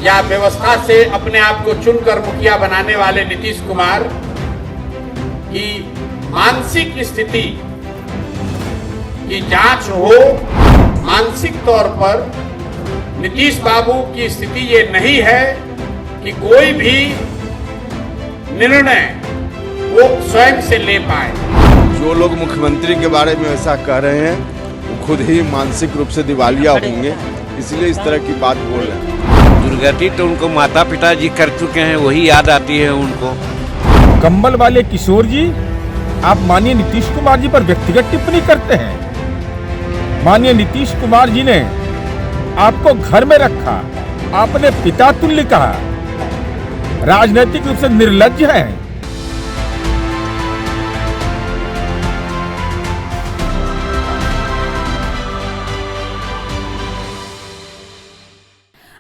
या व्यवस्था से अपने आप को चुनकर मुखिया बनाने वाले नीतीश कुमार की मानसिक स्थिति की जांच हो। मानसिक तौर पर नीतीश बाबू की स्थिति ये नहीं है कि कोई भी निर्णय वो स्वयं से ले पाए। जो लोग मुख्यमंत्री के बारे में ऐसा कह रहे हैं वो खुद ही मानसिक रूप से दिवालिया होंगे, इसलिए इस तरह की बात बोल रहे हैं। दुर्गति तो उनको माता पिता जी कर चुके हैं, वही याद आती है उनको। कंबल वाले किशोर जी, आप माननीय नीतीश कुमार जी पर व्यक्तिगत टिप्पणी करते हैं। माननीय नीतीश कुमार जी ने आपको घर में रखा, आपने पिता तुल्य कहा, राजनीतिक रूप से निर्लज्ज हैं।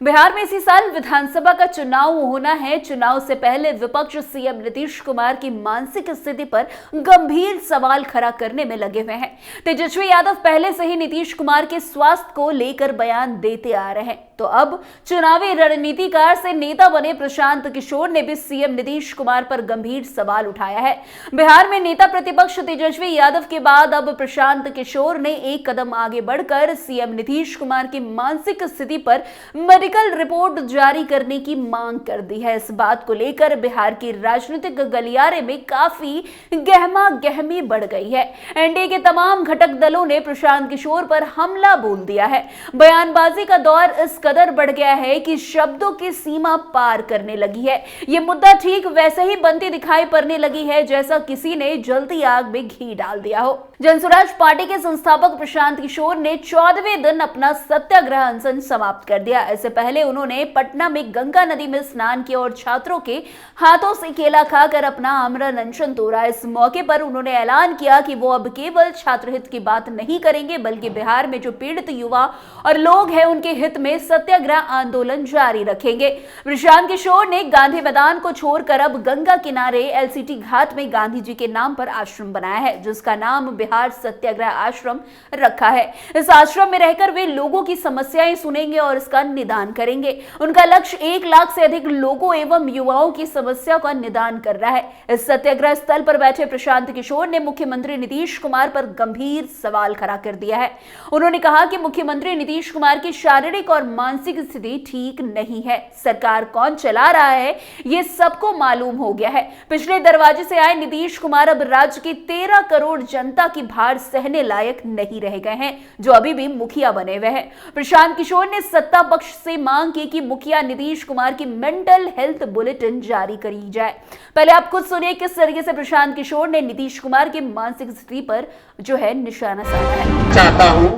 बिहार में इसी साल विधानसभा का चुनाव होना है। चुनाव से पहले विपक्ष सीएम नीतीश कुमार की मानसिक स्थिति पर गंभीर सवाल खड़ा करने में लगे हुए हैं। तेजस्वी यादव पहले से ही नीतीश कुमार के स्वास्थ्य को लेकर बयान देते आ रहे हैं, तो अब चुनावी रणनीतिकार से नेता बने प्रशांत किशोर ने भी सीएम नीतीश कुमार पर गंभीर सवाल उठाया है। बिहार में नेता प्रतिपक्ष तेजस्वी यादव के बाद अब प्रशांत किशोर ने एक कदम आगे बढ़कर सीएम नीतीश कुमार की मानसिक स्थिति पर मेडिकल रिपोर्ट जारी करने की मांग कर दी है। इस बात को लेकर बिहार की राजनीतिक गलियारे में काफी गहमा गहमी बढ़ गई है। एनडीए के तमाम घटक दलों ने प्रशांत किशोर पर हमला बोल दिया है। बयानबाजी का दौर इस कदर बढ़ गया है कि शब्दों की सीमा पार करने लगी है। यह मुद्दा ठीक वैसे ही बनती दिखाई पड़ने लगी है जैसा किसी ने जलती आग में घी डाल दिया हो। जनसुराज पार्टी के संस्थापक प्रशांत किशोर ने 14वें दिन अपना सत्याग्रह अनशन समाप्त कर दिया। इससे पहले उन्होंने पटना में गंगा नदी में स्नान किया और छात्रों के हाथों से केला खाकर अपना आमरण अनशन तोड़ा। इस मौके पर उन्होंने ऐलान किया कि वो अब केवल छात्र हित की बात नहीं करेंगे, बल्कि बिहार में जो पीड़ित युवा और लोग हैं उनके हित में सत्याग्रह आंदोलन जारी रखेंगे। प्रशांत किशोर ने गांधी मैदान को छोड़कर अब गंगा किनारे एलसीटी घाट में गांधी जी के नाम पर आश्रम बनाया है, जिसका नाम बिहार सत्याग्रह आश्रम रखा है। इस आश्रम में रहकर वे लोगों की समस्याएं सुनेंगे और इसका निदान करेंगे। उनका लक्ष्य 1 लाख से अधिक लोगों एवं युवाओं की समस्या का निदान कर रहा है। इस सत्याग्रह स्थल पर बैठे प्रशांत किशोर ने मुख्यमंत्री नीतीश कुमार पर गंभीर सवाल खड़ा कर दिया है। उन्होंने कहा कि मुख्यमंत्री नीतीश कुमार की शारीरिक और मानसिक स्थिति ठीक नहीं है। सरकार कौन चला रहा है ये सबको मालूम हो गया है। पिछले दरवाजे से आए नीतीश कुमार अब राज्य की 13 करोड़ जनता की भार सहने लायक नहीं रह गए हैं, जो अभी भी मुखिया बने हुए हैं। प्रशांत किशोर ने सत्ता पक्ष से मांग की कि मुखिया नीतीश कुमार की मेंटल हेल्थ बुलेटिन जारी करी जाए। पहले आप खुद सुनिए किस तरीके से प्रशांत किशोर ने नीतीश कुमार की मानसिक स्थिति पर जो है निशाना साधा है। चाहता हूं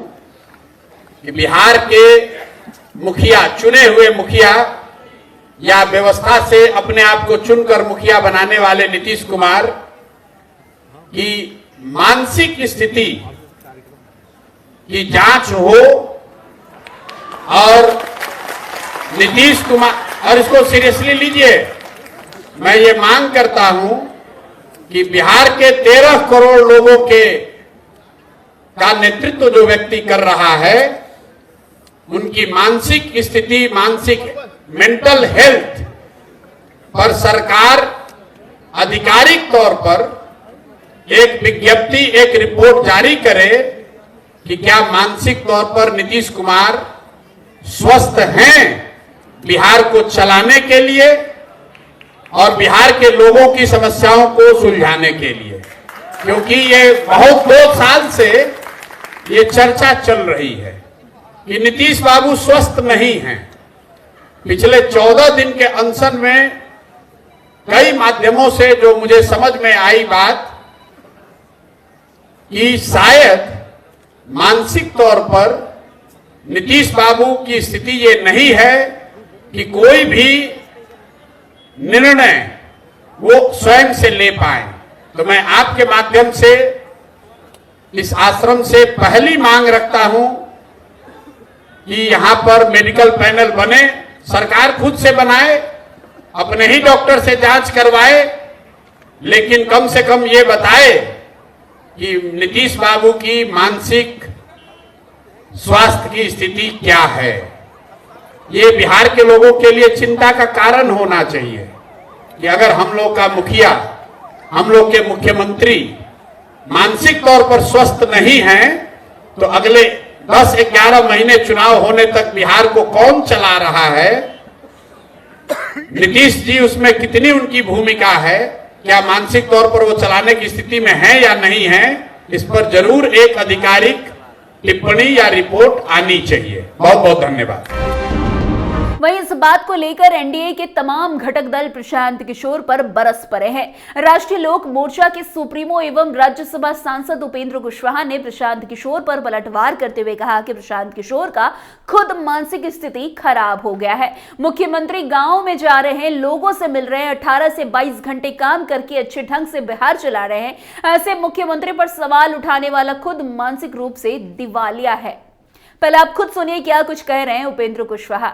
कि बिहार के मुखिया, चुने हुए मुखिया या व्यवस्था से अपने आप को चुनकर मुखिया बनाने वाले नीतीश कुमार की मानसिक स्थिति की जांच हो और नीतीश कुमार, और इसको सीरियसली लीजिए, मैं ये मांग करता हूं कि बिहार के 13 करोड़ लोगों के का नेतृत्व जो व्यक्ति कर रहा है, उनकी मानसिक स्थिति, मानसिक मेंटल हेल्थ पर सरकार आधिकारिक तौर पर एक विज्ञप्ति, एक रिपोर्ट जारी करे कि क्या मानसिक तौर पर नीतीश कुमार स्वस्थ हैं बिहार को चलाने के लिए और बिहार के लोगों की समस्याओं को सुलझाने के लिए। क्योंकि ये बहुत 2 साल से ये चर्चा चल रही है कि नीतीश बाबू स्वस्थ नहीं हैं। पिछले 14 दिन के अनशन में कई माध्यमों से जो मुझे समझ में आई बात कि शायद मानसिक तौर पर नीतीश बाबू की स्थिति ये नहीं है कि कोई भी निर्णय वो स्वयं से ले पाए। तो मैं आपके माध्यम से इस आश्रम से पहली मांग रखता हूं कि यहां पर मेडिकल पैनल बने, सरकार खुद से बनाए, अपने ही डॉक्टर से जांच करवाए, लेकिन कम से कम ये बताए कि नीतीश बाबू की मानसिक स्वास्थ्य की स्थिति क्या है। ये बिहार के लोगों के लिए चिंता का कारण होना चाहिए कि अगर हम लोग का मुखिया, हम लोग के मुख्यमंत्री मानसिक तौर पर स्वस्थ नहीं हैं, तो अगले 10-11 महीने चुनाव होने तक बिहार को कौन चला रहा है, नीतीश जी उसमें कितनी उनकी भूमिका है, क्या मानसिक तौर पर वो चलाने की स्थिति में है या नहीं है, इस पर जरूर एक आधिकारिक टिप्पणी या रिपोर्ट आनी चाहिए। बहुत बहुत धन्यवाद। वहीं इस बात को लेकर एनडीए के तमाम घटक दल प्रशांत किशोर पर बरस पड़े हैं। राष्ट्रीय लोक मोर्चा के सुप्रीमो एवं राज्यसभा सांसद उपेंद्र कुशवाहा ने प्रशांत किशोर पर पलटवार करते हुए कहा कि प्रशांत किशोर का खुद मानसिक स्थिति खराब हो गया है। मुख्यमंत्री गांव में जा रहे हैं, लोगों से मिल रहे हैं, 18 से 22 घंटे काम करके अच्छे ढंग से बिहार चला रहे हैं। ऐसे मुख्यमंत्री पर सवाल उठाने वाला खुद मानसिक रूप से दिवालिया है। पहले आप खुद सुनिए क्या कुछ कह रहे हैं उपेंद्र कुशवाहा।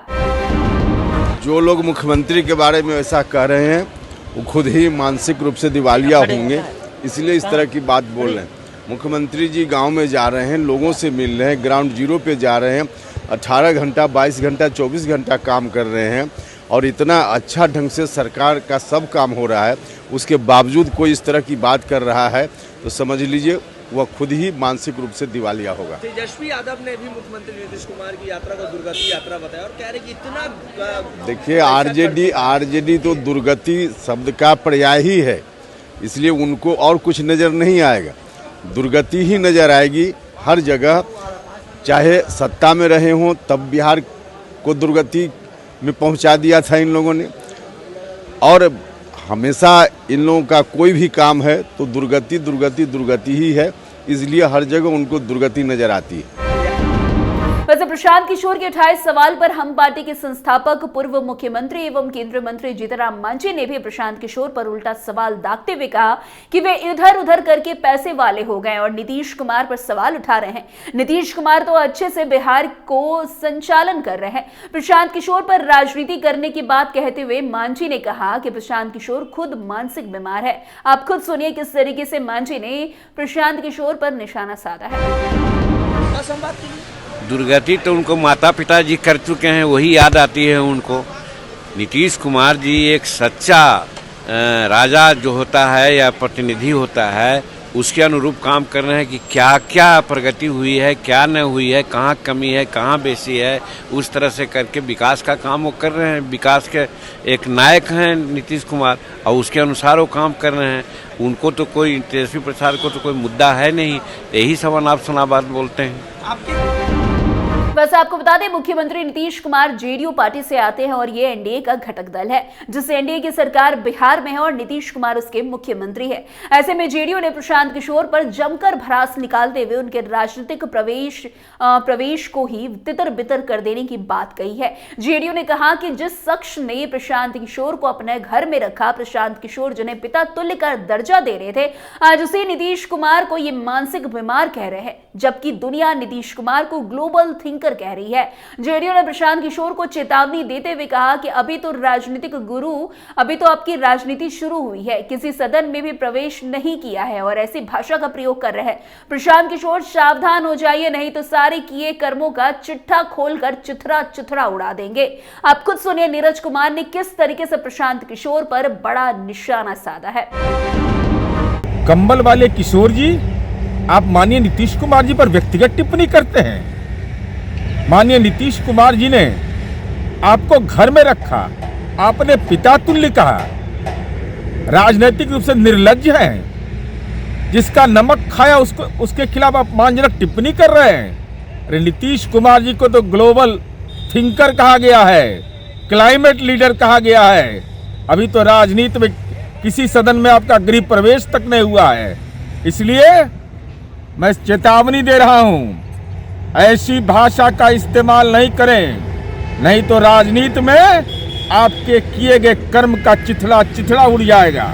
जो लोग मुख्यमंत्री के बारे में ऐसा कह रहे हैं वो खुद ही मानसिक रूप से दिवालिया होंगे, इसलिए इस तरह की बात बोल रहे हैं। मुख्यमंत्री जी गांव में जा रहे हैं, लोगों से मिल रहे हैं, ग्राउंड जीरो पे जा रहे हैं, 18 घंटा 22 घंटा 24 घंटा काम कर रहे हैं और इतना अच्छा ढंग से सरकार का सब काम हो रहा है, उसके बावजूद कोई इस तरह की बात कर रहा है तो समझ लीजिए वह खुद ही मानसिक रूप से दिवालिया होगा। तेजस्वी यादव ने भी मुख्यमंत्री नीतीश कुमार की यात्रा को दुर्गति यात्रा बताया और कह रहे कि इतना देखिए आरजेडी तो दुर्गति शब्द का पर्याय ही है, इसलिए उनको और कुछ नज़र नहीं आएगा, दुर्गति ही नज़र आएगी हर जगह। चाहे सत्ता में रहे हों तब बिहार को दुर्गति में पहुंचा दिया था इन लोगों ने, और हमेशा इन लोगों का कोई भी काम है तो दुर्गति दुर्गति दुर्गति ही है, इसलिए हर जगह उनको दुर्गति नजर आती है। वैसे प्रशांत किशोर के उठाए सवाल पर हम पार्टी के संस्थापक पूर्व मुख्यमंत्री एवं केंद्रीय मंत्री जीतनराम मांझी ने भी प्रशांत किशोर पर उल्टा सवाल दागते हुए कहा कि वे इधर उधर करके पैसे वाले हो गए और नीतीश कुमार पर सवाल उठा रहे हैं। नीतीश कुमार तो अच्छे से बिहार को संचालन कर रहे हैं। प्रशांत किशोर पर राजनीति करने की बात कहते हुए मांझी ने कहा कि प्रशांत किशोर खुद मानसिक बीमार है। आप खुद सुनिए किस तरीके से मांझी ने प्रशांत किशोर पर निशाना साधा है। दुर्गति तो उनको माता पिता जी कर चुके हैं, वही याद आती है उनको। नीतीश कुमार जी एक सच्चा राजा जो होता है या प्रतिनिधि होता है, उसके अनुरूप काम कर रहे हैं कि क्या क्या प्रगति हुई है, क्या न हुई है, कहाँ कमी है, कहाँ बेसी है, उस तरह से करके विकास का काम वो कर रहे हैं। विकास के एक नायक हैं नीतीश कुमार और उसके अनुसार वो काम कर रहे हैं। उनको तो कोई तेजस्वी प्रसाद को तो कोई मुद्दा है नहीं, यही सब अनाप शनाप बात बोलते हैं। बस आपको बता दें मुख्यमंत्री नीतीश कुमार जेडीयू पार्टी से आते हैं और ये एनडीए का घटक दल है, जिससे एनडीए की सरकार बिहार में है और नीतीश कुमार उसके मुख्यमंत्री है। ऐसे में जेडीयू ने प्रशांत किशोर पर जमकर भड़ास निकालते हुए उनके राजनीतिक प्रवेश को ही तितर बितर कर देने की बात कही है। जेडीयू ने कहा कि जिस शख्स ने प्रशांत किशोर को अपने घर में रखा, प्रशांत किशोर जिन्हें पिता तुल्य का दर्जा दे रहे थे, आज उसी नीतीश कुमार को ये मानसिक बीमार कह रहे हैं, जबकि दुनिया नीतीश कुमार को ग्लोबल थिंकर कह रही है। जेडीयू ने प्रशांत किशोर को चेतावनी देते हुए कहा कि अभी तो राजनीतिक गुरु, अभी तो आपकी राजनीति शुरू हुई है, किसी सदन में भी प्रवेश नहीं किया है और ऐसी भाषा का प्रयोग कर रहे हैं। प्रशांत किशोर सावधान हो जाइए, नहीं तो सारे किए कर्मों का चिट्ठा खोलकर चिथरा चिथरा उड़ा देंगे। आप खुद सुनिए नीरज कुमार ने किस तरीके से प्रशांत किशोर पर बड़ा निशाना साधा है। कंबल वाले किशोर जी, आप माननीय नीतीश कुमार जी पर व्यक्तिगत टिप्पणी करते हैं। माननीय नीतीश कुमार जी ने आपको घर में रखा, आपने पिता तुल्य कहा, राजनीतिक रूप से निर्लज्ज हैं, जिसका नमक खाया उसके खिलाफ आप अपमानजनक टिप्पणी कर रहे हैं। अरे नीतीश कुमार जी को तो ग्लोबल थिंकर कहा गया है, क्लाइमेट लीडर कहा गया है। अभी तो राजनीति में किसी सदन में आपका गृह प्रवेश तक नहीं हुआ है, इसलिए मैं चेतावनी दे रहा हूं, ऐसी भाषा का इस्तेमाल नहीं करें, नहीं तो राजनीति में आपके किए गए कर्म का चिथड़ा चिथड़ा उड़ जाएगा।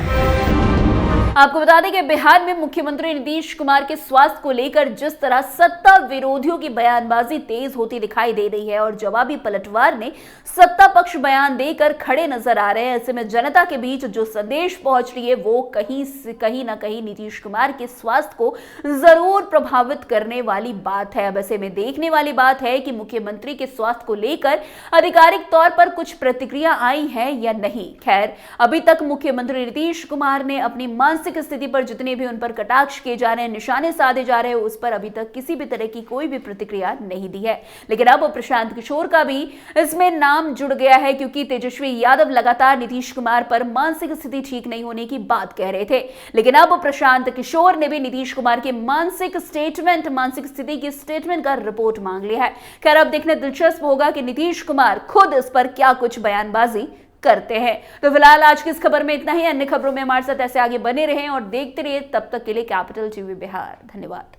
आपको बता दें कि बिहार में मुख्यमंत्री नीतीश कुमार के स्वास्थ्य को लेकर जिस तरह सत्ता विरोधियों की बयानबाजी तेज होती दिखाई दे रही है और जवाबी पलटवार ने सत्ता पक्ष बयान देकर खड़े नजर आ रहे हैं, ऐसे में जनता के बीच जो संदेश पहुंच रही है वो कहीं ना कहीं नीतीश कुमार के स्वास्थ्य को जरूर प्रभावित करने वाली बात है। अब ऐसे में देखने वाली बात है कि मुख्यमंत्री के स्वास्थ्य को लेकर आधिकारिक तौर पर कुछ प्रतिक्रिया आई है या नहीं। खैर, अभी तक मुख्यमंत्री नीतीश कुमार ने अपनी मानसिक स्थिति पर जितने भी उन पर कटाक्ष किए जा रहे हैं, निशाने साधे जा रहे हैं, उस पर अभी तक किसी भी तरह की कोई भी प्रतिक्रिया नहीं दी है। लेकिन अब प्रशांत किशोर का भी इसमें नाम जुड़ गया है, क्योंकि तेजस्वी यादव लगातार नीतीश कुमार पर मानसिक स्थिति ठीक नहीं होने की बात कह रहे थे। लेकिन अब प्रशांत किशोर ने भी नीतीश कुमार के मानसिक स्थिति की स्टेटमेंट का रिपोर्ट मांग लिया है। खैर, अब देखने दिलचस्प होगा कि नीतीश कुमार खुद इस पर क्या कुछ बयानबाजी करते हैं। तो फिलहाल आज की इस खबर में इतना ही। अन्य खबरों में हमारे साथ ऐसे आगे बने रहें और देखते रहिए। तब तक के लिए कैपिटल टीवी बिहार। धन्यवाद।